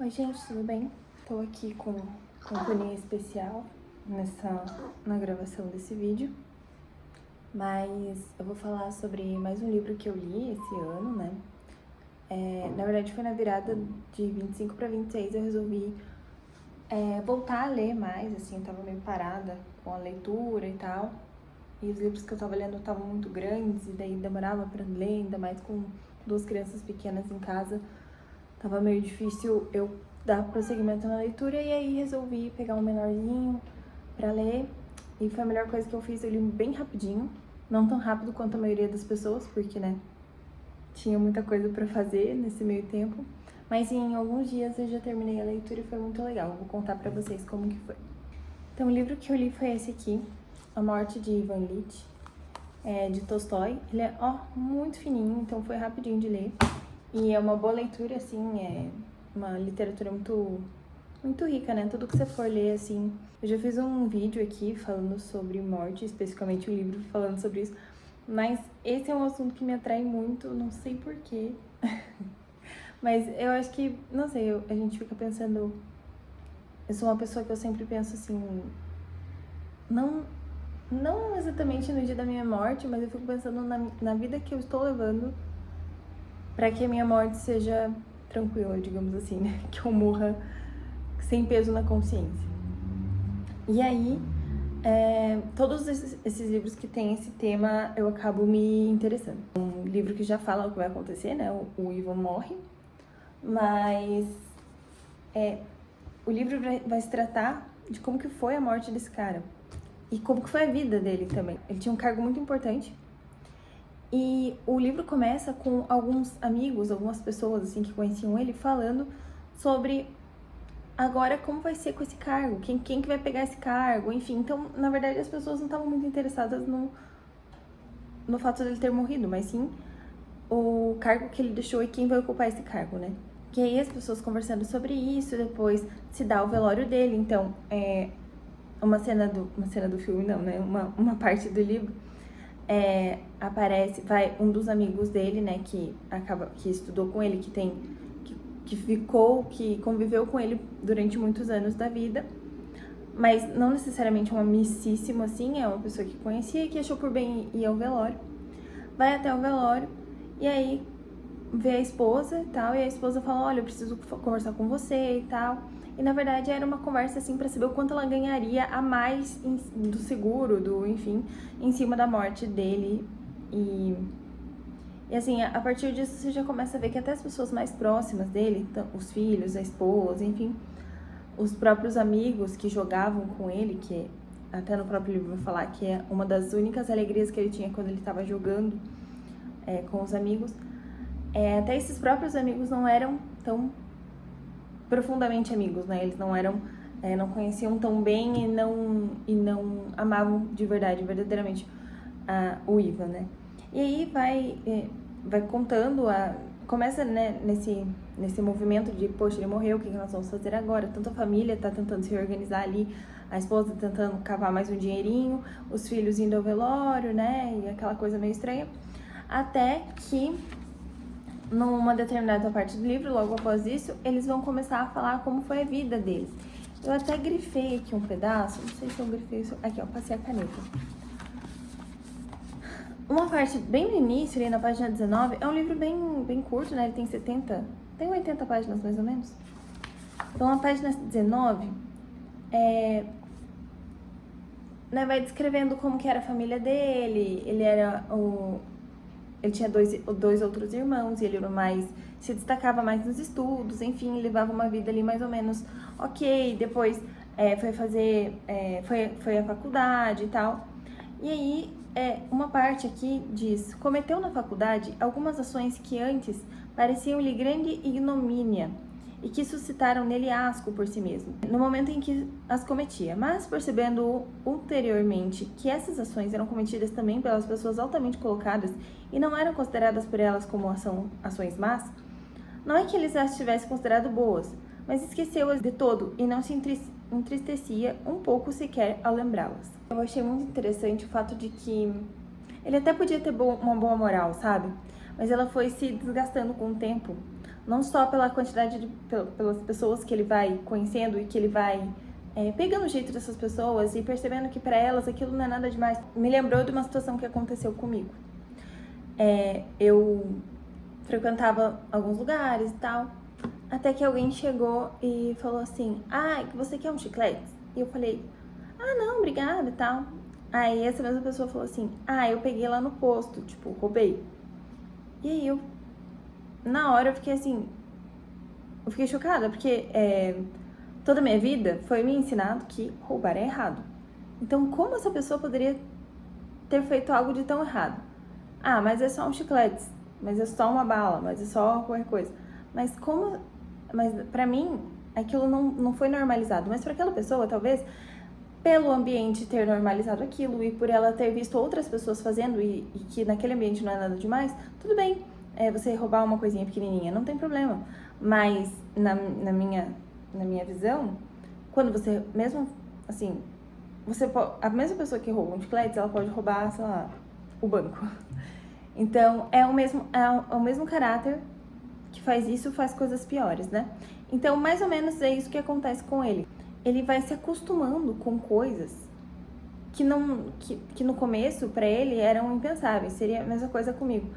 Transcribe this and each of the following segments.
Oi gente, tudo bem? Tô aqui com companhia especial na gravação desse vídeo, mas eu vou falar sobre mais um livro que eu li esse ano, né? Na verdade foi na virada de 25 para 26, eu resolvi voltar a ler mais, assim, eu tava meio parada com a leitura e tal, e os livros que eu tava lendo estavam muito grandes, e daí demorava pra ler, ainda mais com duas crianças pequenas em casa. Tava meio difícil eu dar prosseguimento na leitura e aí resolvi pegar um menorzinho pra ler. E foi a melhor coisa que eu fiz, eu li bem rapidinho. Não tão rápido quanto a maioria das pessoas, porque, né, tinha muita coisa pra fazer nesse meio tempo. Mas em alguns dias eu já terminei a leitura e foi muito legal. Vou contar pra vocês como que foi. Então o livro que eu li foi esse aqui, A Morte de Ivan Lit, de Tolstói. Ele é, muito fininho, então foi rapidinho de ler. E é uma boa leitura, assim, é uma literatura muito rica, né? Tudo que você for ler, assim... Eu já fiz um vídeo aqui falando sobre morte, especificamente o livro falando sobre isso. Mas esse é um assunto que me atrai muito, não sei porquê. Mas eu acho que, não sei, a gente fica pensando... Eu sou uma pessoa que eu sempre penso assim... Não exatamente no dia da minha morte, mas eu fico pensando na vida que eu estou levando para que a minha morte seja tranquila, digamos assim, né? Que eu morra sem peso na consciência. E aí, todos esses livros que tem esse tema, eu acabo me interessando. Um livro que já fala o que vai acontecer, né? O Ivan morre, mas o livro vai se tratar de como que foi a morte desse cara e como que foi a vida dele também. Ele tinha um cargo muito importante. E o livro começa com alguns amigos, algumas pessoas assim que conheciam ele, falando sobre agora como vai ser com esse cargo, quem que vai pegar esse cargo, enfim. Então, na verdade, as pessoas não estavam muito interessadas no fato dele ter morrido, mas sim o cargo que ele deixou e quem vai ocupar esse cargo, né? E aí as pessoas conversando sobre isso, depois se dá o velório dele, então uma cena do filme não, né? Uma parte do livro vai um dos amigos dele, né, que estudou com ele, que conviveu com ele durante muitos anos da vida, mas não necessariamente um amicíssimo assim, é uma pessoa que conhecia e que achou por bem ir ao velório. Vai até o velório e aí vê a esposa e tal, e a esposa fala, olha, eu preciso conversar com você e tal. E na verdade era uma conversa assim para saber o quanto ela ganharia a mais do seguro, enfim, em cima da morte dele. E assim, a partir disso você já começa a ver que até as pessoas mais próximas dele, então, os filhos, a esposa, enfim, os próprios amigos que jogavam com ele, que até no próprio livro vai falar que é uma das únicas alegrias que ele tinha quando ele estava jogando com os amigos, até esses próprios amigos não eram tão profundamente amigos, né? Eles não eram, não conheciam tão bem e não amavam de verdade, verdadeiramente o Ivan, né? E aí vai contando, começa, né, nesse movimento de, poxa, ele morreu, o que nós vamos fazer agora? Tanto a família tá tentando se organizar ali, a esposa tentando cavar mais um dinheirinho, os filhos indo ao velório, né, e aquela coisa meio estranha, até que numa determinada parte do livro, logo após isso, eles vão começar a falar como foi a vida deles. Eu até grifei aqui um pedaço, não sei se eu grifei isso, aqui ó, passei a caneta. Uma parte bem no início, ali na página 19, é um livro bem curto, né? Ele tem 80 páginas mais ou menos. Então, a página 19 né, vai descrevendo como que era a família dele. Ele tinha dois outros irmãos e ele se destacava mais nos estudos, enfim, levava uma vida ali mais ou menos ok. Depois foi à faculdade e tal. E aí, uma parte aqui diz, cometeu na faculdade algumas ações que antes pareciam-lhe grande ignomínia e que suscitaram nele asco por si mesmo, no momento em que as cometia, mas percebendo ulteriormente que essas ações eram cometidas também pelas pessoas altamente colocadas e não eram consideradas por elas como ações más, não é que ele as tivesse considerado boas, mas esqueceu-as de todo e não se entristecia um pouco sequer ao lembrá-las. Eu achei muito interessante o fato de que ele até podia ter uma boa moral, sabe? Mas ela foi se desgastando com o tempo Não só pela quantidade pelas pessoas que ele vai conhecendo e que ele vai pegando o jeito dessas pessoas e percebendo que pra elas aquilo não é nada demais. Me lembrou de uma situação que aconteceu comigo. Eu frequentava alguns lugares e tal, até que alguém chegou e falou assim, você quer um chiclete? E eu falei, não, obrigada e tal. Aí essa mesma pessoa falou assim, eu peguei lá no posto, tipo, roubei. E aí na hora eu fiquei assim, eu fiquei chocada, porque toda a minha vida foi me ensinado que roubar é errado. Então como essa pessoa poderia ter feito algo de tão errado? Mas é só um chiclete, mas é só uma bala, mas é só qualquer coisa. Mas pra mim, aquilo não foi normalizado. Mas pra aquela pessoa, talvez, pelo ambiente ter normalizado aquilo e por ela ter visto outras pessoas fazendo e que naquele ambiente não é nada demais, tudo bem. Você roubar uma coisinha pequenininha, não tem problema. Mas na minha visão, quando você, mesmo assim, a mesma pessoa que rouba um chiclete, ela pode roubar, sei lá, o banco. Então, é o mesmo caráter que faz isso, faz coisas piores, né? Então, mais ou menos é isso que acontece com ele. Ele vai se acostumando com coisas que no começo, pra ele, eram impensáveis. Seria a mesma coisa comigo.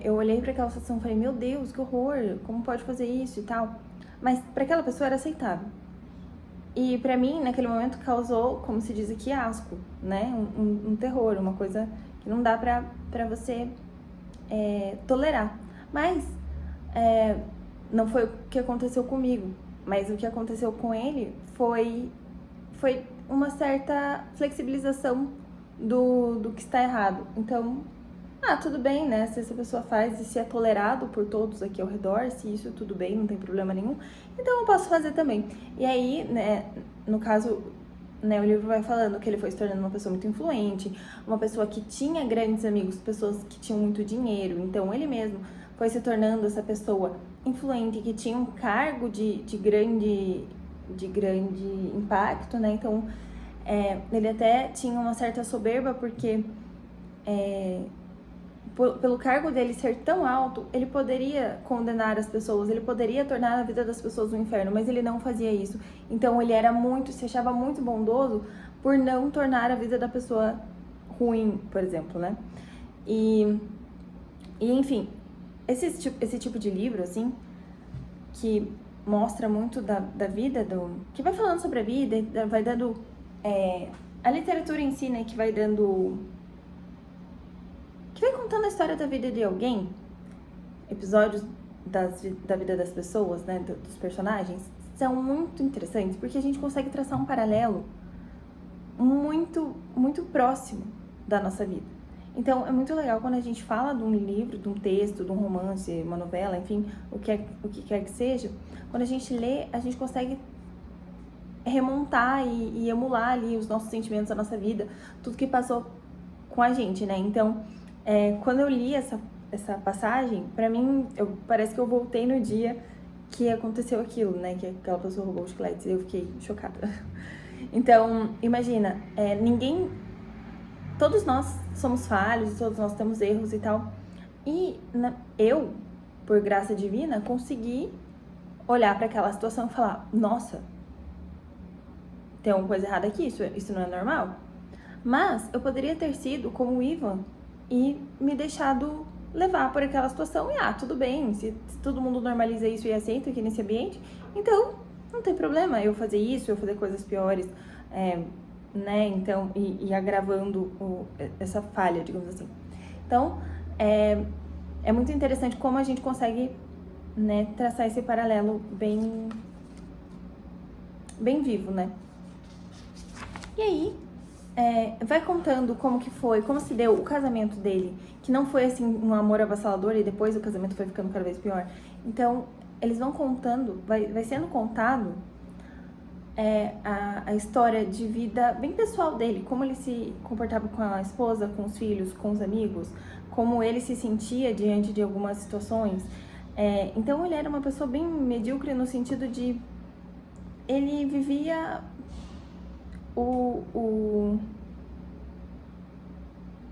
Eu olhei pra aquela situação e falei, meu Deus, que horror, como pode fazer isso e tal? Mas pra aquela pessoa era aceitável. E pra mim, naquele momento, causou, como se diz aqui, asco, né? Um terror, uma coisa que não dá pra você tolerar. Mas não foi o que aconteceu comigo, mas o que aconteceu com ele foi uma certa flexibilização do que está errado. Então, tudo bem, né? Se essa pessoa faz e se é tolerado por todos aqui ao redor, se isso tudo bem, não tem problema nenhum, então eu posso fazer também. E aí, né, no caso, né, o livro vai falando que ele foi se tornando uma pessoa muito influente, uma pessoa que tinha grandes amigos, pessoas que tinham muito dinheiro, então ele mesmo foi se tornando essa pessoa influente, que tinha um cargo de grande impacto, né? Então, ele até tinha uma certa soberba, porque pelo cargo dele ser tão alto, ele poderia condenar as pessoas, ele poderia tornar a vida das pessoas um inferno, mas ele não fazia isso. Então ele se achava muito bondoso por não tornar a vida da pessoa ruim, por exemplo, né? E enfim, esse tipo de livro, assim, que mostra muito da vida, que vai falando sobre a vida, vai dando... a literatura em si, né, que vai contando a história da vida de alguém, episódios da vida das pessoas, né, dos personagens, são muito interessantes, porque a gente consegue traçar um paralelo muito, muito próximo da nossa vida. Então, é muito legal quando a gente fala de um livro, de um texto, de um romance, uma novela, enfim, o que quer que seja, quando a gente lê, a gente consegue remontar e emular ali os nossos sentimentos, a nossa vida, tudo que passou com a gente, né? Então, quando eu li essa passagem, pra mim, parece que eu voltei no dia que aconteceu aquilo, né? Que aquela pessoa roubou os chicletes e eu fiquei chocada. Então, imagina, todos nós somos falhos, todos nós temos erros e tal. E eu, por graça divina, consegui olhar pra aquela situação e falar, nossa, tem alguma coisa errada aqui, isso não é normal? Mas eu poderia ter sido como o Ivan e me deixado levar por aquela situação e tudo bem, se todo mundo normaliza isso e aceita aqui nesse ambiente, então não tem problema eu fazer isso, eu fazer coisas piores, né, então, e agravando essa falha, digamos assim. Então, é muito interessante como a gente consegue, né, traçar esse paralelo bem vivo, né. E aí, vai contando como que foi, como se deu o casamento dele, que não foi assim um amor avassalador e depois o casamento foi ficando cada vez pior. Então, eles vão contando, vai sendo contado a história de vida bem pessoal dele, como ele se comportava com a esposa, com os filhos, com os amigos, como ele se sentia diante de algumas situações. Então, ele era uma pessoa bem medíocre no sentido de ele vivia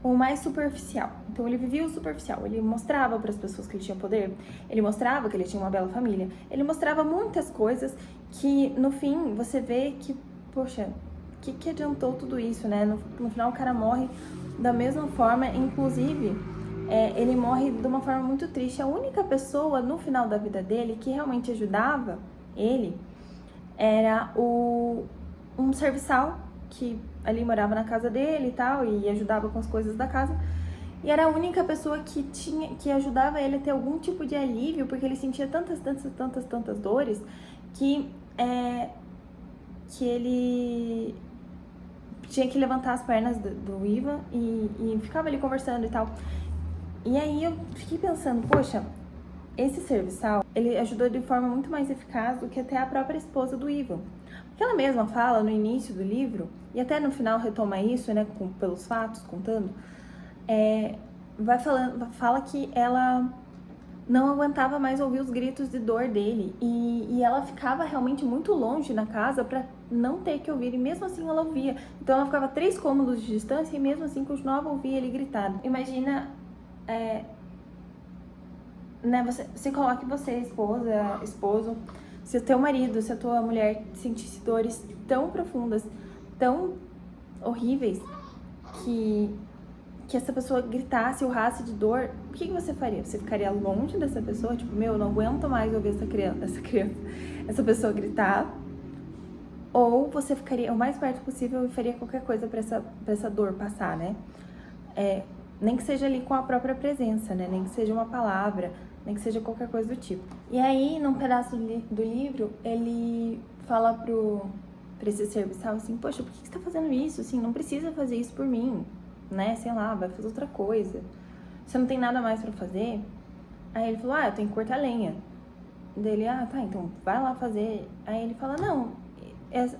o mais superficial. Então ele vivia o superficial, ele mostrava para as pessoas que ele tinha poder, ele mostrava que ele tinha uma bela família, ele mostrava muitas coisas que no fim você vê que, poxa, que adiantou tudo isso, né? No final o cara morre da mesma forma, inclusive ele morre de uma forma muito triste. A única pessoa no final da vida dele que realmente ajudava ele era um serviçal que ali morava na casa dele e tal, e ajudava com as coisas da casa. E era a única pessoa que ajudava ele a ter algum tipo de alívio, porque ele sentia tantas dores que ele tinha que levantar as pernas do Ivan e ficava ali conversando e tal. E aí eu fiquei pensando, poxa, esse serviçal, ele ajudou de forma muito mais eficaz do que até a própria esposa do Ivan. Porque ela mesma fala no início do livro, e até no final retoma isso, né, pelos fatos, contando, fala que ela não aguentava mais ouvir os gritos de dor dele, e ela ficava realmente muito longe na casa pra não ter que ouvir, e mesmo assim ela ouvia. Então ela ficava 3 cômodos de distância e mesmo assim continuava a ouvir ele gritar. Imagina, né, você coloque você, esposo, se o teu marido, se a tua mulher sentisse dores tão profundas, tão horríveis, que essa pessoa gritasse, urrasse de dor, o que você faria? Você ficaria longe dessa pessoa? Tipo, eu não aguento mais ouvir essa pessoa gritar? Ou você ficaria o mais perto possível e faria qualquer coisa pra essa dor passar, né? Nem que seja ali com a própria presença, né? Nem que seja uma palavra, nem que seja qualquer coisa do tipo. E aí, num pedaço do livro, ele fala pra esse serviçal assim, poxa, por que você tá fazendo isso? Assim, não precisa fazer isso por mim, né? Sei lá, vai fazer outra coisa. Você não tem nada mais pra fazer? Aí ele falou, eu tenho que cortar lenha. Dele, tá, então vai lá fazer. Aí ele fala, não,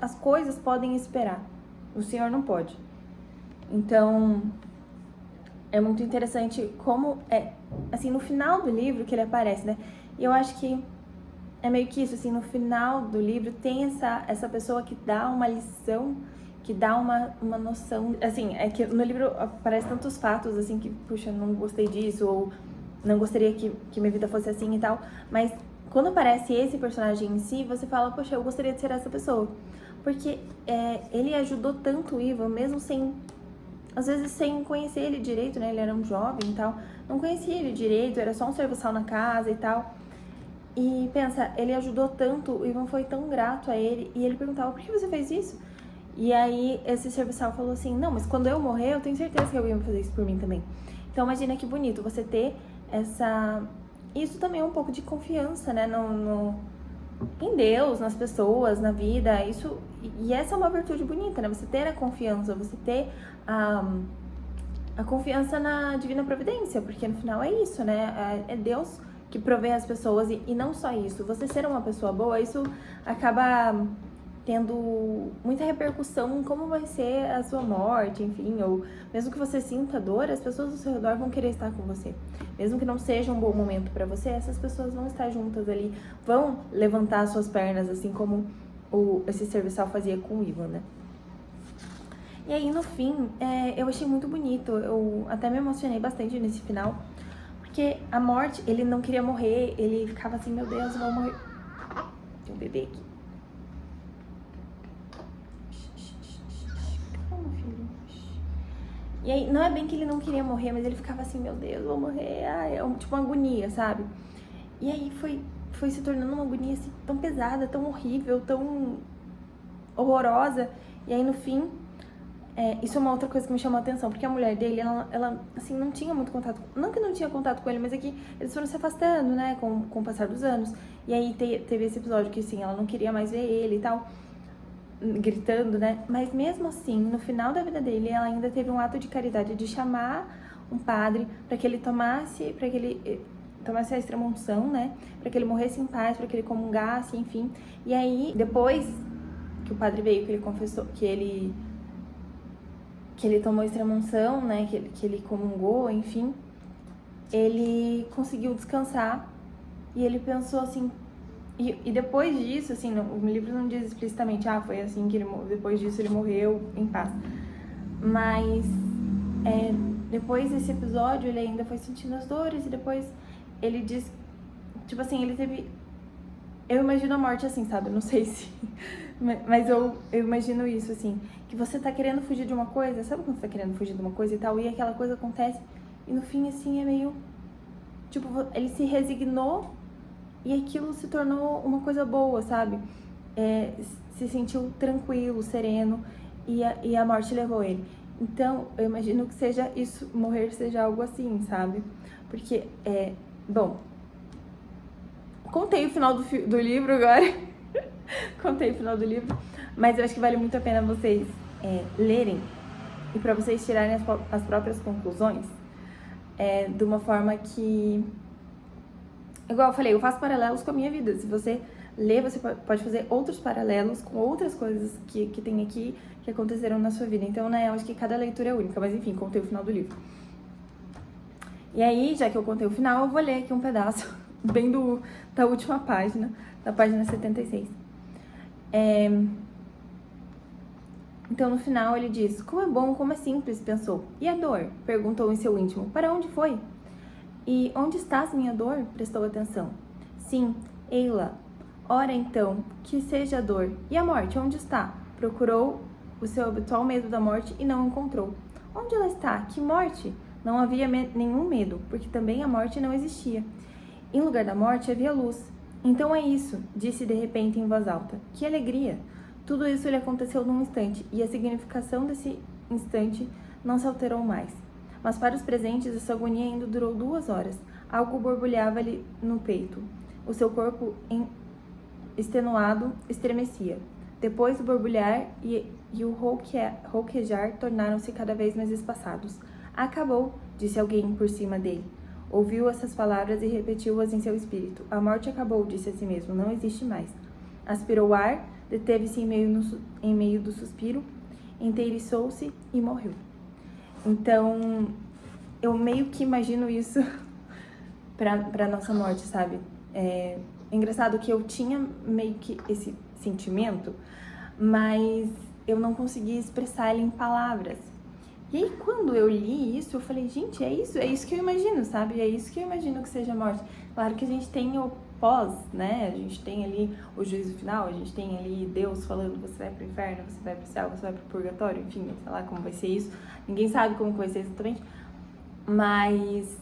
as coisas podem esperar. O senhor não pode. Então, é muito interessante como assim, no final do livro que ele aparece, né? E eu acho que é meio que isso, assim, no final do livro tem essa pessoa que dá uma lição, que dá uma noção. Assim, é que no livro aparecem tantos fatos, assim, que, puxa, não gostei disso, ou não gostaria que minha vida fosse assim e tal. Mas quando aparece esse personagem em si, você fala, poxa, eu gostaria de ser essa pessoa. Porque ele ajudou tanto o Ivan, mesmo às vezes sem conhecer ele direito, né? Ele era um jovem e tal, não conhecia ele direito, era só um serviçal na casa e tal. E pensa, ele ajudou tanto, o Ivan foi tão grato a ele, e ele perguntava, por que você fez isso? E aí esse serviçal falou assim, não, mas quando eu morrer, eu tenho certeza que alguém vai fazer isso por mim também. Então imagina que bonito você ter isso também é um pouco de confiança, né, em Deus, nas pessoas, na vida, e essa é uma virtude bonita, né, você ter a confiança, você ter a confiança na divina providência, porque no final é isso, né, é Deus que provê as pessoas, e não só isso, você ser uma pessoa boa, isso acaba tendo muita repercussão em como vai ser a sua morte, enfim, ou mesmo que você sinta dor, as pessoas ao seu redor vão querer estar com você. Mesmo que não seja um bom momento pra você, essas pessoas vão estar juntas ali, vão levantar as suas pernas, assim como esse serviçal fazia com o Ivan, né? E aí, no fim, eu achei muito bonito, eu até me emocionei bastante nesse final, porque a morte, ele não queria morrer, ele ficava assim, meu Deus, eu vou morrer. Tem um bebê aqui. E aí, não é bem que ele não queria morrer, mas ele ficava assim, meu Deus, vou morrer, tipo uma agonia, sabe? E aí foi se tornando uma agonia assim, tão pesada, tão horrível, tão horrorosa. E aí, no fim, isso é uma outra coisa que me chamou a atenção, porque a mulher dele, ela assim, não tinha muito contato, não que não tinha contato com ele, mas é que eles foram se afastando, né, com o passar dos anos. E aí teve esse episódio que, assim, ela não queria mais ver ele e tal, gritando, né? Mas mesmo assim, no final da vida dele, ela ainda teve um ato de caridade de chamar um padre para que ele tomasse a extrema-unção, né? Para que ele morresse em paz, para que ele comungasse, enfim. E aí, depois que o padre veio, que ele confessou, que ele tomou a extrema-unção, né? Que ele comungou, enfim, ele conseguiu descansar e ele pensou assim. E depois disso, assim, o livro não diz explicitamente, foi assim que depois disso ele morreu em paz. Mas depois desse episódio, ele ainda foi sentindo as dores e depois ele diz, tipo assim, ele teve... Eu imagino a morte assim, sabe? Não sei se... Mas eu imagino isso, assim, que você tá querendo fugir de uma coisa, sabe quando você tá querendo fugir de uma coisa e tal, e aquela coisa acontece, e no fim, assim, é meio... Tipo, ele se resignou e aquilo se tornou uma coisa boa, sabe? Se sentiu tranquilo, sereno, e a morte levou ele. Então, eu imagino que seja isso, morrer seja algo assim, sabe? Porque, bom, contei o final do livro agora, contei o final do livro, mas eu acho que vale muito a pena vocês lerem e para vocês tirarem as próprias conclusões de uma forma que, igual eu falei, eu faço paralelos com a minha vida. Se você ler, você pode fazer outros paralelos com outras coisas que tem aqui, que aconteceram na sua vida. Então, né, eu acho que cada leitura é única, mas enfim, contei o final do livro. E aí, já que eu contei o final, eu vou ler aqui um pedaço, bem da última página, da página 76. Então, no final, ele diz: como é bom, como é simples, pensou. E a dor? Perguntou em seu íntimo. Para onde foi? E onde estás, minha dor? Prestou atenção. Sim, ei-la. Ora então, que seja a dor. E a morte, onde está? Procurou o seu habitual medo da morte e não encontrou. Onde ela está? Que morte? Não havia nenhum medo, porque também a morte não existia. Em lugar da morte havia luz. Então é isso, disse de repente em voz alta. Que alegria! Tudo isso lhe aconteceu num instante, e a significação desse instante não se alterou mais. Mas para os presentes, essa agonia ainda durou 2 horas. Algo borbulhava-lhe no peito. O seu corpo, extenuado, estremecia. Depois o borbulhar e o rouquejar tornaram-se cada vez mais espaçados. Acabou, disse alguém por cima dele. Ouviu essas palavras e repetiu-as em seu espírito. A morte acabou, disse a si mesmo, não existe mais. Aspirou o ar, deteve-se em meio do suspiro, inteiriçou-se e morreu. Então, eu meio que imagino isso pra nossa morte, sabe? É engraçado que eu tinha meio que esse sentimento, mas eu não conseguia expressar ele em palavras. E aí, quando eu li isso, eu falei, gente, é isso que eu imagino, sabe? É isso que eu imagino que seja a morte. Claro que a gente tem o pós, né? A gente tem ali o juízo final, a gente tem ali Deus falando, você vai pro inferno, você vai pro céu, você vai pro purgatório, enfim, sei lá como vai ser isso. Ninguém sabe como vai ser exatamente. Mas,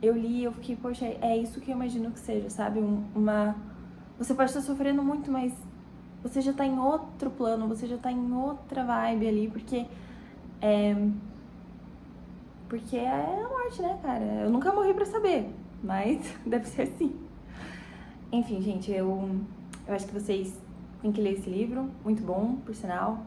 eu li e eu fiquei, poxa, é isso que eu imagino que seja, sabe? Você pode estar sofrendo muito, mas você já tá em outro plano, você já tá em outra vibe ali, porque é a morte, né, cara? Eu nunca morri pra saber, mas deve ser assim. Enfim, gente, eu acho que vocês têm que ler esse livro, muito bom, por sinal.